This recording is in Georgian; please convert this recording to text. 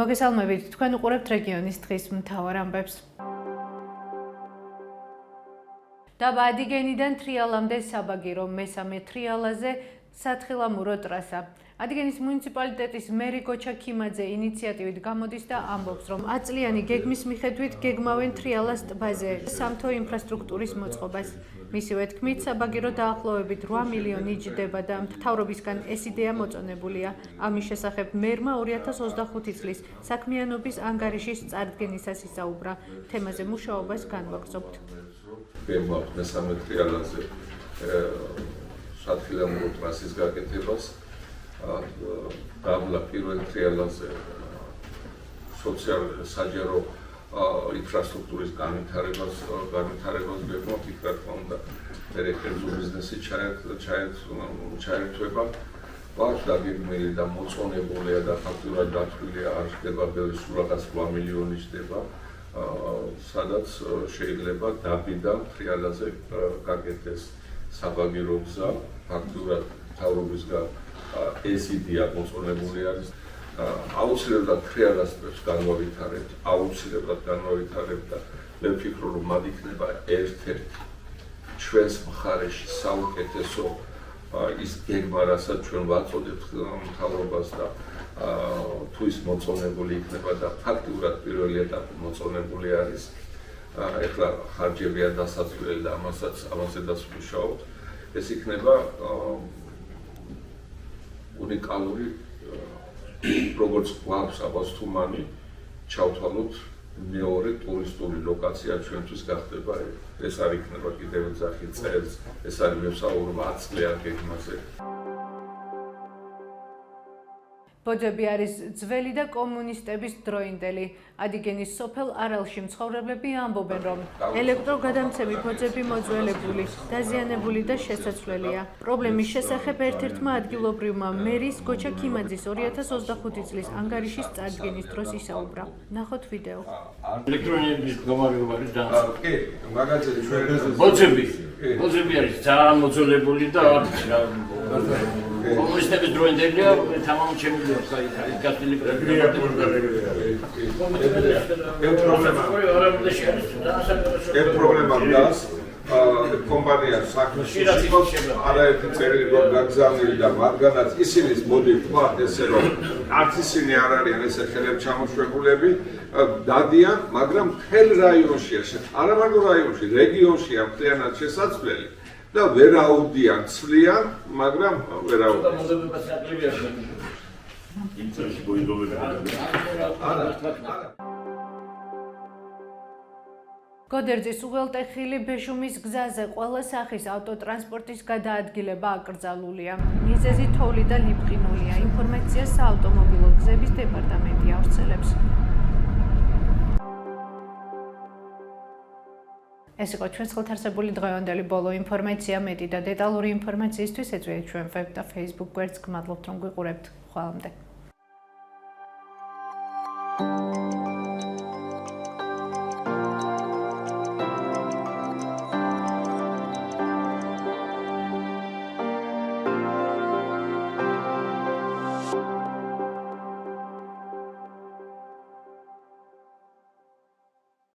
მოგესალმებით, თქვენ უყურებთ რეგიონის დღის მთავარ ამბებს. დაბა ადიგენიდან თრიალამდე საბაგირო მესამე თრიალაზე სათხილამურო ტრასა. ადიგენის მუნიციპალიტეტის მერი გოჩა ქიმაძე ინიციატივით გამოდის და ამბობს, რომ 10 წლიანი გეგმის მიხედვით გეგმავენ თრიალას ტბაზე სამთო ინფრასტრუქტურის მოწყობას. მისივე თქმით, საბაგირო დაახლოებით 8 მილიონი იჯდება და მთავრობისგან ეს იდეა მოწონებულია. ამის შესახებ მერმა 2025 წლის საქმიანობის ანგარიშის წარდგენისას ისაუბრა. თემაზე მუშაობას განვაგრძობთ. გეგმავთ მესამე თრიალაზე სათხილამურო ტრასის გაკეთებას. დაბლა პირველ თრიალაზე საჯარო ინფრასტრუქტურის განვითარებას გეგმავთ, იქ რა თქმა უნდა კერძო ბიზნესი ჩაერთვება. დაგეგმილი და მოწონებულია და ფაქტურად დათვლილია არ ხდება ბევრი სულაც 8 მილიონი ჯდება, სადაც შეიძლება დაბიდან თრიალაზე გაკეთდეს საბაგირო გზა. ფაქტურად მთავრობისგან ეს იდეა მოწონებული არის. აუცილებლად თრიალას განვავითარებთ და მე ვფიქრობ, რომ მათ იქნება ერთ-ერთი ჩვენს მხარეში საუკეთესო ის გეგმა, რასაც ჩვენ ვაწოდებთ მთავრობას და თუ ის მოწონებული იქნება და ფაქტურად პირველი ეტაპი მოწონებული არის. ეხლა ხარჯებია დასაცვლელი და ამასაც ვმუშაობთ. ეს იქნება უნიკალური, როგორც გვაქვს აბასთუმანი, ჩავთვალოთ მეორე ტურისტული ლოკაცია ჩვენთვის გახდება. ეს არ იქნება კიდევ ეძახი წელს, ეს არის მევსაუბრობ 10 წლიან გეგმაზე. ბოძები არის ძველი და კომუნისტების დროინდელი. ადიგენის სოფელ არალში მცხოვრებლები ამბობენ, რომ ელექტროგადამცემი ბოძები მოძველებული, დაზიანებული და შესაძლელია. პრობლემის შესახებ ერთ-ერთმა ადგილობრივმა მერის გოჩა ქიმაძის 2025 წლის ანგარიშის წარდგენის დროს ისაუბრა. ნახოთ ვიდეო. ელექტროენერგიის მდგომარეობა არის ბოძები არის ძალიან მოძველებული და კომუნისტების დროინდელია, თამამად შემიძლია ის გასული პრობლემა დგას კომპანია საქმეში არაერთი წელი გაგზავნილი და მათგანაც ისინი მოდიფიკovat ესე რომ არც ისინი არ არიან ესე ხელებს ჩამოშვებულები, დადიან, მაგრამ მთელ რაიონშია, არა მარტო რაიონში, რეგიონშია მთლიანად შესაძლებელი და ვერ აუდიან, ცვლიან, მაგრამ ვერ აუდიან. გოდერძის უღელტეხილი ბეშუმის გზაზე ყველა სახის ავტოტრანსპორტის გადაადგილება აკრძალულია. მიზეზი თოვლი და ლიფყინულია. ინფორმაცია საავტომობილო გზების დეპარტამენტი ავრცელებს. ეს იყო ჩვენს ხელთ არსებული დღევანდელი ბოლო ინფორმაცია. მეტი და დეტალური ინფორმაციისთვის ეწვიეთ ჩვენ ვებ და Facebook გვერდს. გმადლობთ, რომ გვიყურებთ. ხვალამდე.